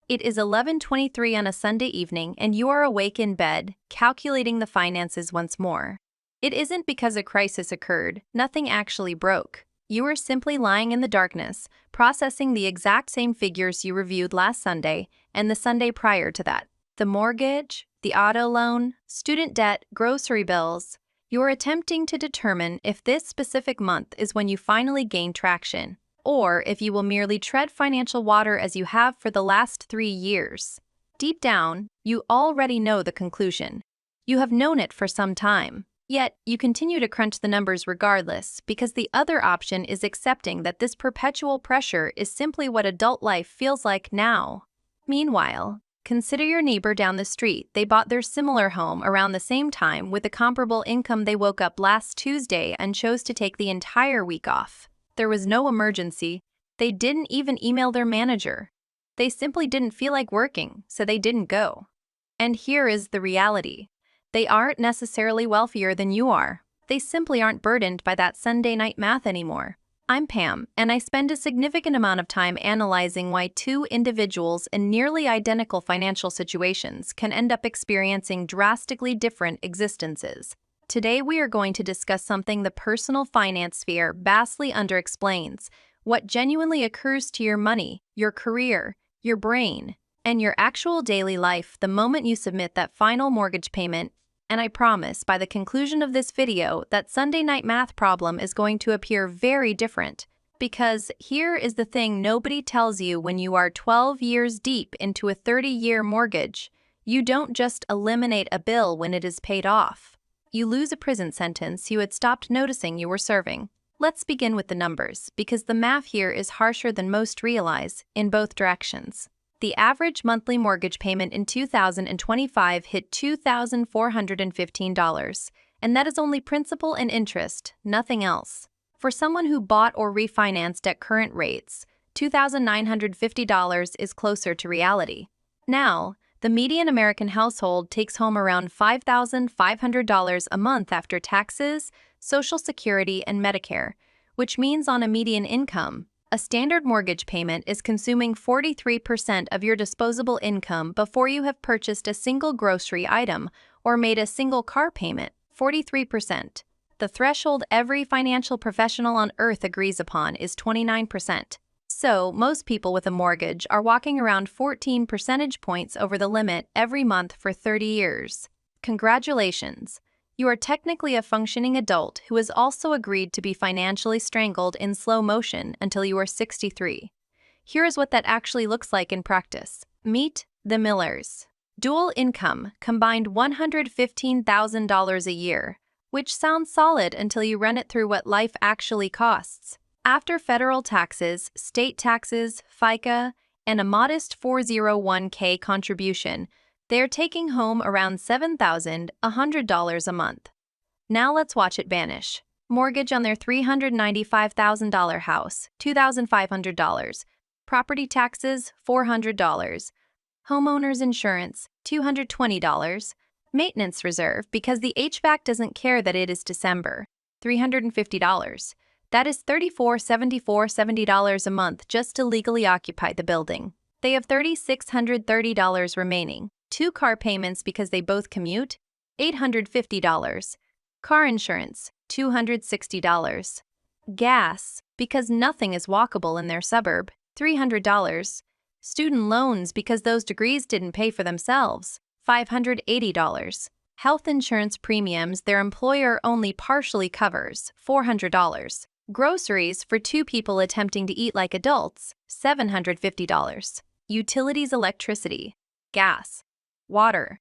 It is 11:23 on a Sunday evening and you are awake in bed, calculating the finances once more. It isn't because a crisis occurred, nothing actually broke. You are simply lying in the darkness, processing the exact same figures you reviewed last Sunday and the Sunday prior to that. The mortgage, the auto loan, student debt, grocery bills. You are attempting to determine if this specific month is when you finally gain traction, or if you will merely tread financial water as you have for the last 3 years. Deep down, you already know the conclusion. You have known it for some time. Yet, you continue to crunch the numbers regardless because the other option is accepting that this perpetual pressure is simply what adult life feels like now. Meanwhile, consider your neighbor down the street. They bought their similar home around the same time with a comparable income. They woke up last Tuesday and chose to take the entire week off. There was no emergency. They didn't even email their manager. They simply didn't feel like working, so they didn't go. And here is the reality. They aren't necessarily wealthier than you are. They simply aren't burdened by that Sunday night math anymore. I'm Pam, and I spend a significant amount of time analyzing why two individuals in nearly identical financial situations can end up experiencing drastically different existences. Today we are going to discuss something the personal finance sphere vastly underexplains: what genuinely occurs to your money, your career, your brain, and your actual daily life the moment you submit that final mortgage payment. And I promise by the conclusion of this video that Sunday night math problem is going to appear very different. Because here is the thing nobody tells you: when you are 12 years deep into a 30-year mortgage, you don't just eliminate a bill when it is paid off. You lose a prison sentence you had stopped noticing you were serving. Let's begin with the numbers, because the math here is harsher than most realize, in both directions. The average monthly mortgage payment in 2025 hit $2,415, and that is only principal and interest, nothing else. For someone who bought or refinanced at current rates, $2,950 is closer to reality. Now, the median American household takes home around $5,500 a month after taxes, Social Security, and Medicare, which means on a median income, a standard mortgage payment is consuming 43% of your disposable income before you have purchased a single grocery item or made a single car payment. 43%. The threshold every financial professional on earth agrees upon is 29%. So, most people with a mortgage are walking around 14 percentage points over the limit every month for 30 years. Congratulations! You are technically a functioning adult who has also agreed to be financially strangled in slow motion until you are 63. Here is what that actually looks like in practice. Meet the Millers. Dual income, combined $115,000 a year, which sounds solid until you run it through what life actually costs. After federal taxes, state taxes, FICA, and a modest 401k contribution, they're taking home around $7,100 a month. Now let's watch it vanish. Mortgage on their $395,000 house, $2,500. Property taxes, $400. Homeowner's insurance, $220. Maintenance reserve because the HVAC doesn't care that it is December, $350. That is $3,470 a month just to legally occupy the building. They have $3,630 remaining. 2 car payments because they both commute, $850. Car insurance, $260. Gas, because nothing is walkable in their suburb, $300. Student loans because those degrees didn't pay for themselves, $580. Health insurance premiums their employer only partially covers, $400. Groceries for 2 people attempting to eat like adults, $750. Utilities, electricity, gas, water,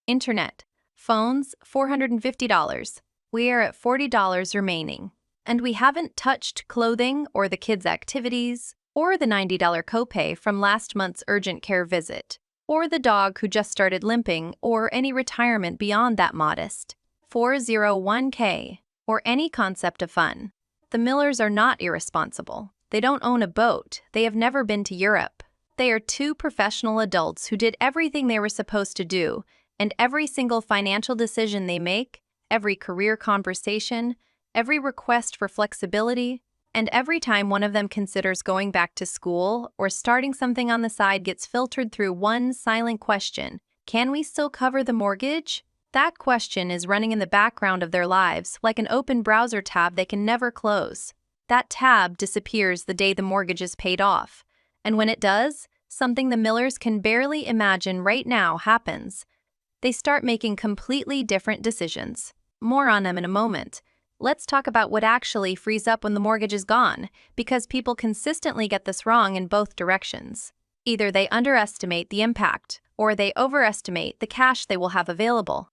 internet, phones, $450. We are at $40 remaining. And we haven't touched clothing or the kids' activities, or the $90 copay from last month's urgent care visit, or the dog who just started limping, or any retirement beyond that modest 401k, or any concept of fun. The Millers are not irresponsible. They don't own a boat. They have never been to Europe. They are 2 professional adults who did everything they were supposed to do, and every single financial decision they make, every career conversation, every request for flexibility, And every time one of them considers going back to school or starting something on the side gets filtered through one silent question: can we still cover the mortgage? That question is running in the background of their lives like an open browser tab they can never close. That tab disappears the day the mortgage is paid off. And when it does, something the Millers can barely imagine right now happens. They start making completely different decisions. More on them in a moment. Let's talk about what actually frees up when the mortgage is gone, because people consistently get this wrong in both directions. Either they underestimate the impact, or they overestimate the cash they will have available.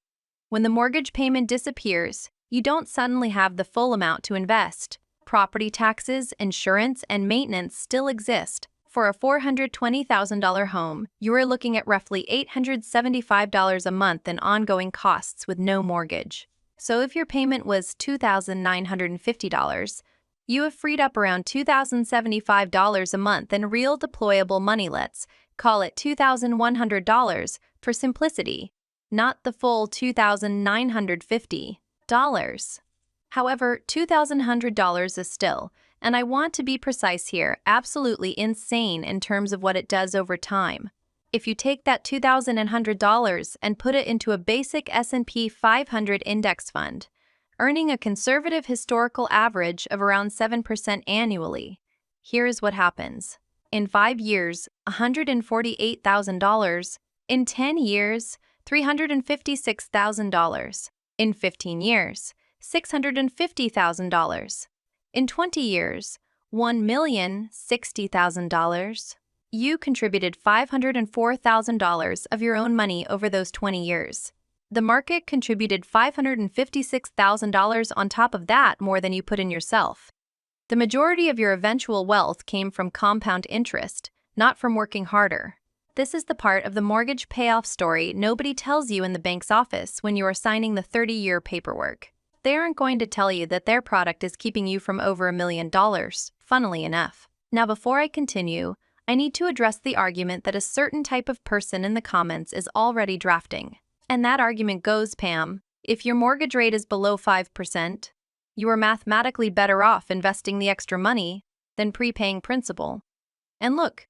When the mortgage payment disappears, you don't suddenly have the full amount to invest. Property taxes, insurance, and maintenance still exist. For a $420,000 home, you are looking at roughly $875 a month in ongoing costs with no mortgage. So if your payment was $2,950, you have freed up around $2,075 a month in real deployable money. Let's call it $2,100 for simplicity, not the full $2,950. However, $2,100 is still, and I want to be precise here, absolutely insane in terms of what it does over time. If you take that $2,100 and put it into a basic S&P 500 index fund, earning a conservative historical average of around 7% annually, here is what happens. In 5 years, $148,000. In 10 years, $356,000. In 15 years, $650,000. In 20 years, $1,060,000. You contributed $504,000 of your own money over those 20 years. The market contributed $556,000 on top of that, more than you put in yourself. The majority of your eventual wealth came from compound interest, not from working harder. This is the part of the mortgage payoff story nobody tells you in the bank's office when you are signing the 30-year paperwork. They aren't going to tell you that their product is keeping you from over $1 million, funnily enough. Now, before I continue, I need to address the argument that a certain type of person in the comments is already drafting. And that argument goes, Pam, if your mortgage rate is below 5%, you are mathematically better off investing the extra money than prepaying principal. And look,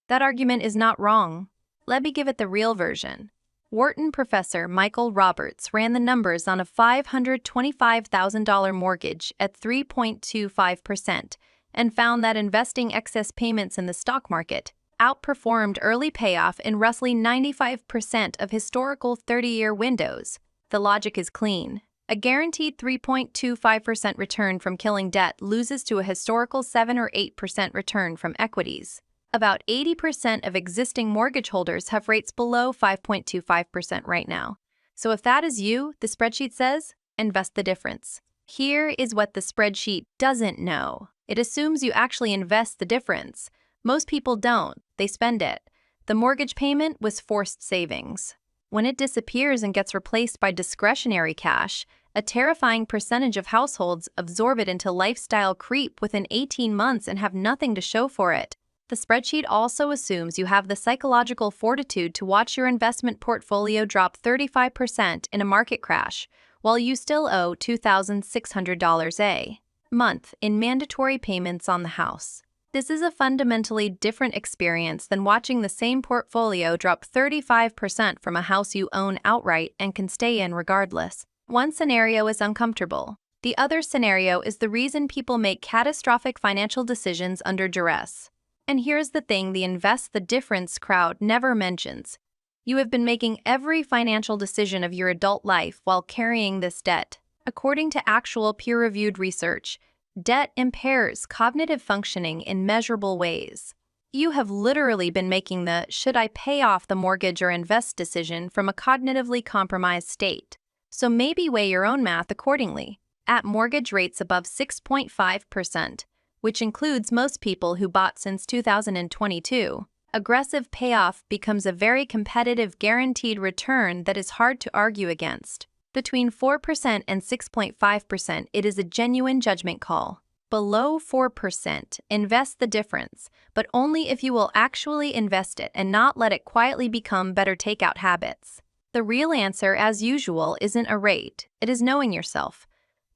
that argument is not wrong. Let me give it the real version. Wharton professor Michael Roberts ran the numbers on a $525,000 mortgage at 3.25% and found that investing excess payments in the stock market outperformed early payoff in roughly 95% of historical 30-year windows. The logic is clean. A guaranteed 3.25% return from killing debt loses to a historical 7 or 8% return from equities. About 80% of existing mortgage holders have rates below 5.25% right now. So if that is you, the spreadsheet says, invest the difference. Here is what the spreadsheet doesn't know. It assumes you actually invest the difference. Most people don't. They spend it. The mortgage payment was forced savings. When it disappears and gets replaced by discretionary cash, a terrifying percentage of households absorb it into lifestyle creep within 18 months and have nothing to show for it. The spreadsheet also assumes you have the psychological fortitude to watch your investment portfolio drop 35% in a market crash, while you still owe $2,600 a month in mandatory payments on the house. This is a fundamentally different experience than watching the same portfolio drop 35% from a house you own outright and can stay in regardless. One scenario is uncomfortable. The other scenario is the reason people make catastrophic financial decisions under duress. And here's the thing the invest the difference crowd never mentions. You have been making every financial decision of your adult life while carrying this debt. According to actual peer-reviewed research, debt impairs cognitive functioning in measurable ways. You have literally been making the should I pay off the mortgage or invest decision from a cognitively compromised state. So maybe weigh your own math accordingly. At mortgage rates above 6.5%, which includes most people who bought since 2022, aggressive payoff becomes a very competitive guaranteed return that is hard to argue against. Between 4% and 6.5%, it is a genuine judgment call. Below 4%, invest the difference, but only if you will actually invest it and not let it quietly become better takeout habits. The real answer, as usual, isn't a rate, it is knowing yourself.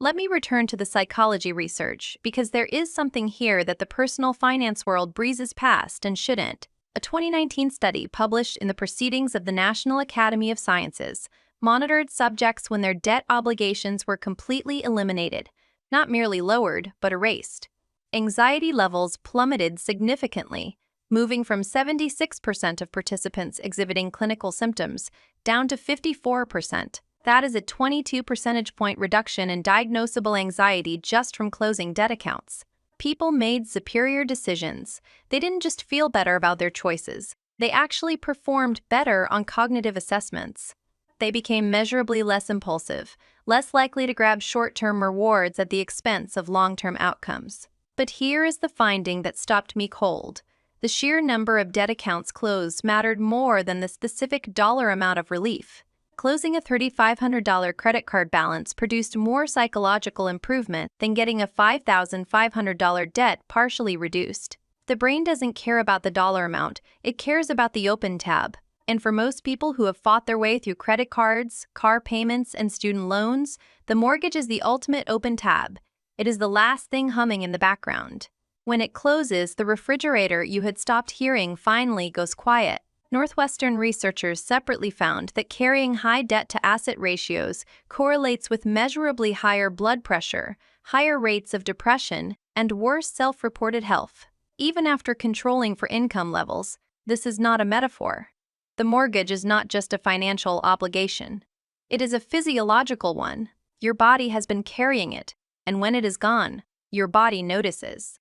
Let me return to the psychology research, because there is something here that the personal finance world breezes past and shouldn't. A 2019 study published in the Proceedings of the National Academy of Sciences monitored subjects when their debt obligations were completely eliminated, not merely lowered, but erased. Anxiety levels plummeted significantly, moving from 76% of participants exhibiting clinical symptoms down to 54%. That is a 22 percentage point reduction in diagnosable anxiety just from closing debt accounts. People made superior decisions. They didn't just feel better about their choices. They actually performed better on cognitive assessments. They became measurably less impulsive, less likely to grab short-term rewards at the expense of long-term outcomes. But here is the finding that stopped me cold. The sheer number of debt accounts closed mattered more than the specific dollar amount of relief. Closing a $3,500 credit card balance produced more psychological improvement than getting a $5,500 debt partially reduced. The brain doesn't care about the dollar amount, it cares about the open tab. And for most people who have fought their way through credit cards, car payments, and student loans, the mortgage is the ultimate open tab. It is the last thing humming in the background. When it closes, the refrigerator you had stopped hearing finally goes quiet. Northwestern researchers separately found that carrying high debt-to-asset ratios correlates with measurably higher blood pressure, higher rates of depression, and worse self-reported health. Even after controlling for income levels, this is not a metaphor. The mortgage is not just a financial obligation. It is a physiological one. Your body has been carrying it, and when it is gone, your body notices.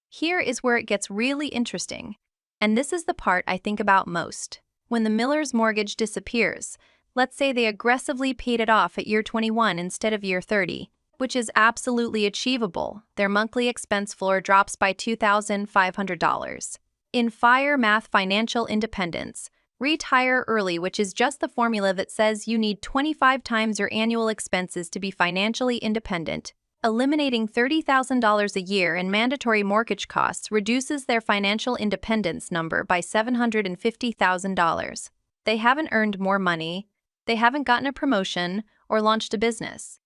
Here is where it gets really interesting. And this is the part I think about most. When the Miller's mortgage disappears, let's say they aggressively paid it off at year 21 instead of year 30, which is absolutely achievable. Their monthly expense floor drops by $2,500. In Fire Math Financial Independence, retire early, which is just the formula that says you need 25 times your annual expenses to be financially independent. Eliminating $30,000 a year in mandatory mortgage costs reduces their financial independence number by $750,000. They haven't earned more money, they haven't gotten a promotion or launched a business.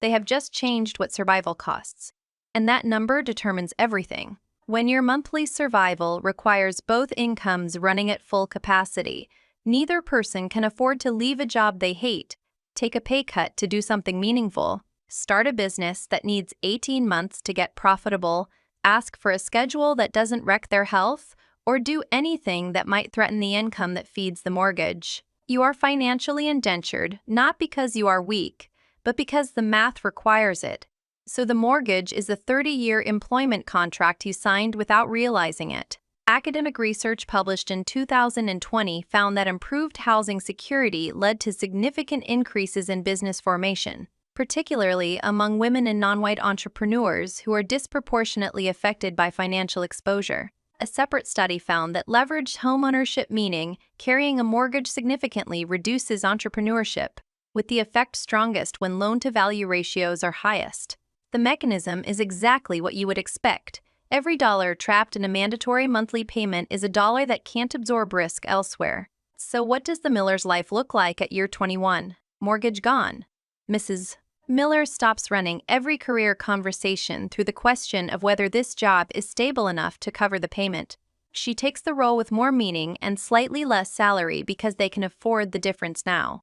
They have just changed what survival costs. And that number determines everything. When your monthly survival requires both incomes running at full capacity, neither person can afford to leave a job they hate, take a pay cut to do something meaningful, start a business that needs 18 months to get profitable, ask for a schedule that doesn't wreck their health, or do anything that might threaten the income that feeds the mortgage. You are financially indentured not because you are weak, but because the math requires it. So the mortgage is a 30-year employment contract you signed without realizing it. Academic research published in 2020 found that improved housing security led to significant increases in business formation, particularly among women and non-white entrepreneurs who are disproportionately affected by financial exposure. A separate study found that leveraged homeownership, meaning carrying a mortgage, significantly reduces entrepreneurship, with the effect strongest when loan-to-value ratios are highest. The mechanism is exactly what you would expect. Every dollar trapped in a mandatory monthly payment is a dollar that can't absorb risk elsewhere. So what does the Miller's life look like at year 21? Mortgage gone. Mrs. Miller stops running every career conversation through the question of whether this job is stable enough to cover the payment. She takes the role with more meaning and slightly less salary because they can afford the difference now.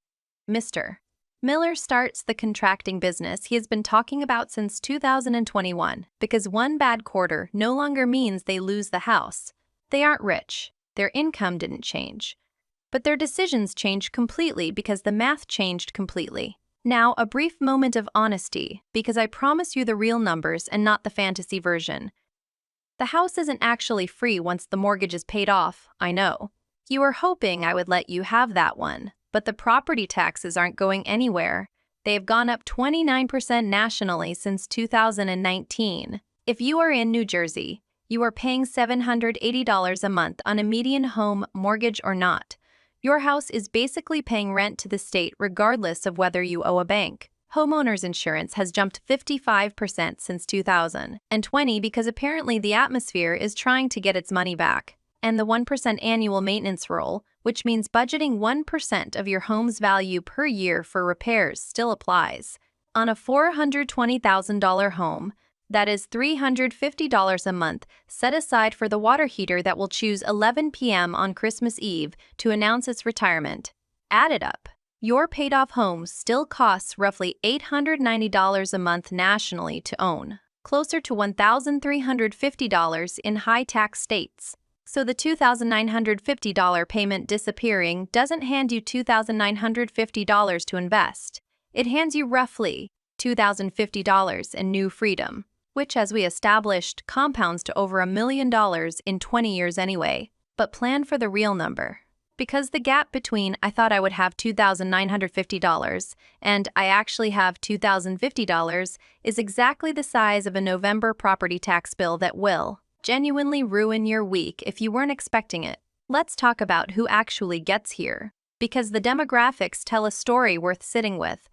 Mr. Miller starts the contracting business he has been talking about since 2021 because one bad quarter no longer means they lose the house. They aren't rich. Their income didn't change. But their decisions changed completely because the math changed completely. Now, a brief moment of honesty, because I promise you the real numbers and not the fantasy version. The house isn't actually free once the mortgage is paid off, I know. You were hoping I would let you have that one, but the property taxes aren't going anywhere. They have gone up 29% nationally since 2019. If you are in New Jersey, you are paying $780 a month on a median home mortgage or not. Your house is basically paying rent to the state regardless of whether you owe a bank. Homeowners insurance has jumped 55% since 2020 because apparently the atmosphere is trying to get its money back. And the 1% annual maintenance rule, which means budgeting 1% of your home's value per year for repairs, still applies. On a $420,000 home, that is $350 a month, set aside for the water heater that will choose 11 p.m. on Christmas Eve to announce its retirement. Add it up. Your paid-off home still costs roughly $890 a month nationally to own, closer to $1,350 in high-tax states. So the $2,950 payment disappearing doesn't hand you $2,950 to invest. It hands you roughly $2,050 in new freedom, which, as we established, compounds to over $1 million in 20 years anyway. But plan for the real number. Because the gap between I thought I would have $2,950 and I actually have $2,050 is exactly the size of a November property tax bill that will genuinely ruin your week if you weren't expecting it. Let's talk about who actually gets here, because the demographics tell a story worth sitting with.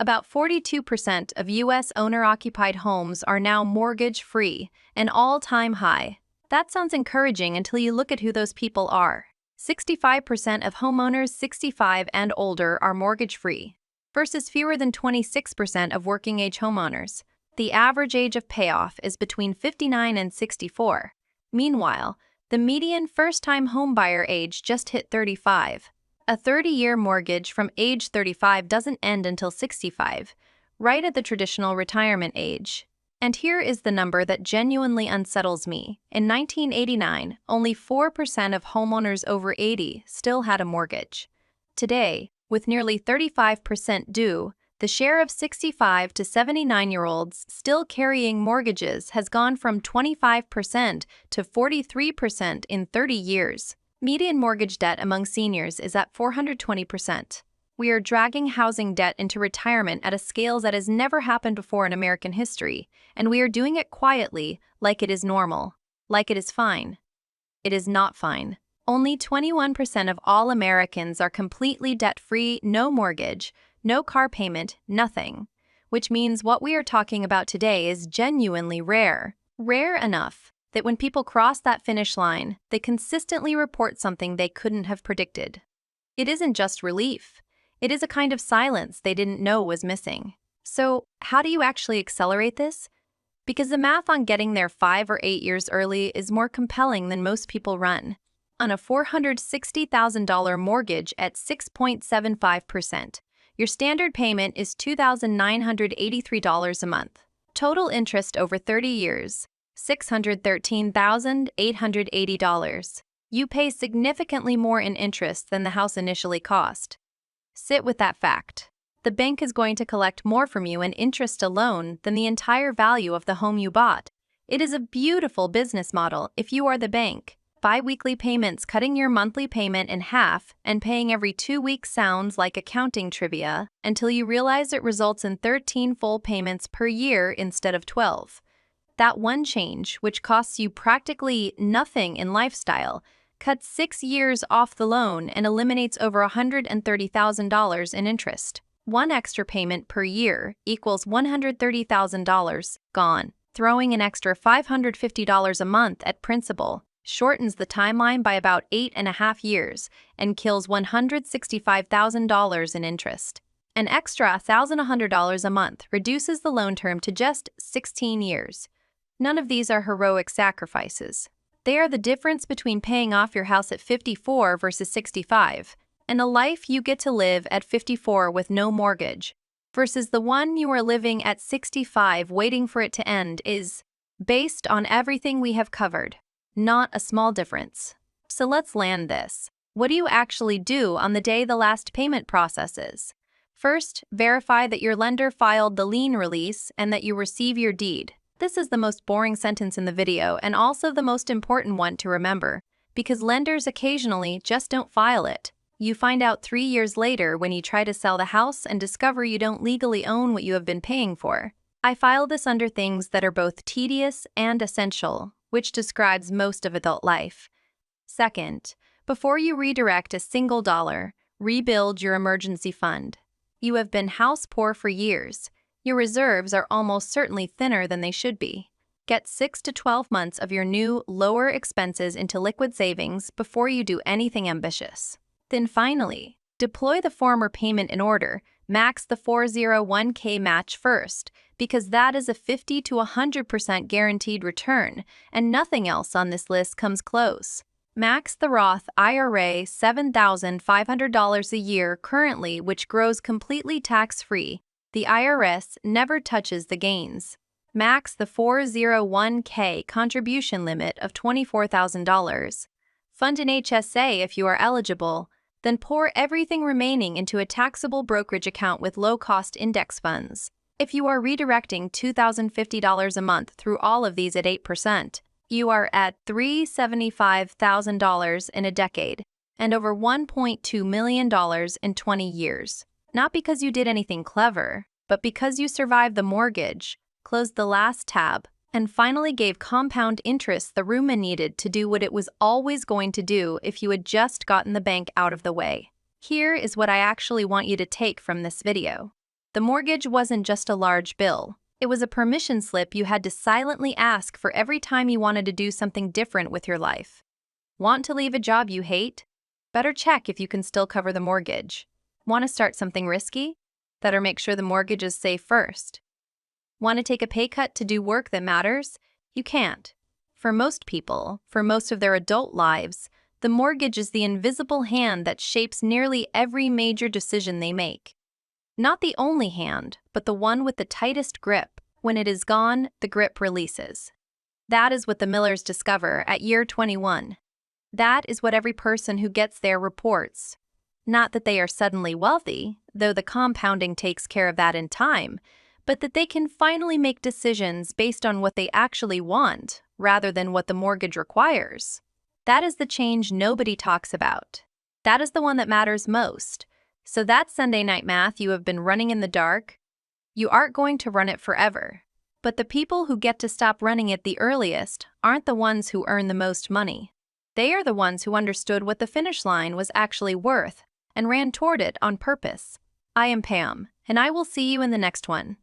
About 42% of U.S. owner-occupied homes are now mortgage-free, an all-time high. That sounds encouraging until you look at who those people are. 65% of homeowners 65 and older are mortgage-free, versus fewer than 26% of working-age homeowners. The average age of payoff is between 59 and 64. Meanwhile, the median first-time homebuyer age just hit 35. A 30-year mortgage from age 35 doesn't end until 65, right at the traditional retirement age. And here is the number that genuinely unsettles me. In 1989, only 4% of homeowners over 80 still had a mortgage. Today, with nearly 35% due, the share of 65 to 79-year-olds still carrying mortgages has gone from 25% to 43% in 30 years. Median mortgage debt among seniors is at 420%. We are dragging housing debt into retirement at a scale that has never happened before in American history, and we are doing it quietly, like it is normal, like it is fine. It is not fine. Only 21% of all Americans are completely debt-free, no mortgage, no car payment, nothing. Which means what we are talking about today is genuinely rare. Rare enough that when people cross that finish line, they consistently report something they couldn't have predicted. It isn't just relief. It is a kind of silence they didn't know was missing. So, how do you actually accelerate this? Because the math on getting there 5 or 8 years early is more compelling than most people run. On a $460,000 mortgage at 6.75%, your standard payment is $2,983 a month. Total interest over 30 years, $613,880. You pay significantly more in interest than the house initially cost. Sit with that fact. The bank is going to collect more from you in interest alone than the entire value of the home you bought. It is a beautiful business model if you are the bank. Bi-weekly payments cutting your monthly payment in half and paying every 2 weeks sounds like accounting trivia until you realize it results in 13 full payments per year instead of 12. That one change, which costs you practically nothing in lifestyle, cuts 6 years off the loan and eliminates over $130,000 in interest. One extra payment per year equals $130,000 gone. Throwing an extra $550 a month at principal shortens the timeline by about 8.5 years and kills $165,000 in interest. An extra $1,100 a month reduces the loan term to just 16 years. None of these are heroic sacrifices. They are the difference between paying off your house at 54 versus 65, and a life you get to live at 54 with no mortgage, versus the one you are living at 65 waiting for it to end is, based on everything we have covered, not a small difference. So let's land this. What do you actually do on the day the last payment processes? First, verify that your lender filed the lien release and that you receive your deed. This is the most boring sentence in the video and also the most important one to remember, because lenders occasionally just don't file it. You find out 3 years later when you try to sell the house and discover you don't legally own what you have been paying for. I file this under things that are both tedious and essential, which describes most of adult life. Second, before you redirect a single dollar, rebuild your emergency fund. You have been house poor for years. Your reserves are almost certainly thinner than they should be. Get 6 to 12 months of your new, lower expenses into liquid savings before you do anything ambitious. Then finally, Deploy the former payment in order. Max the 401k match first, because that is a 50 to 100% guaranteed return, and nothing else on this list comes close. Max the Roth IRA $7,500 a year currently, which grows completely tax-free. The IRS never touches the gains. Max the 401k contribution limit of $24,000. Fund an HSA if you are eligible, then pour everything remaining into a taxable brokerage account with low-cost index funds. If you are redirecting $2,050 a month through all of these at 8%, you are at $375,000 in a decade and over $1.2 million in 20 years. Not because you did anything clever, but because you survived the mortgage, closed the last tab, and finally gave compound interest the room it needed to do what it was always going to do if you had just gotten the bank out of the way. Here is what I actually want you to take from this video. The mortgage wasn't just a large bill. It was a permission slip you had to silently ask for every time you wanted to do something different with your life. Want to leave a job you hate? Better check if you can still cover the mortgage. Want to start something risky? Better make sure the mortgage is safe first. Want to take a pay cut to do work that matters? You can't. For most people, for most of their adult lives, the mortgage is the invisible hand that shapes nearly every major decision they make. Not the only hand, but the one with the tightest grip. When it is gone, the grip releases. That is what the Millers discover at year 21. That is what every person who gets there reports. Not that they are suddenly wealthy, though the compounding takes care of that in time, but that they can finally make decisions based on what they actually want, rather than what the mortgage requires. That is the change nobody talks about. That is the one that matters most. So that Sunday night math you have been running in the dark, you aren't going to run it forever. But the people who get to stop running it the earliest aren't the ones who earn the most money. They are the ones who understood what the finish line was actually worth and ran toward it on purpose. I am Pam, and I will see you in the next one.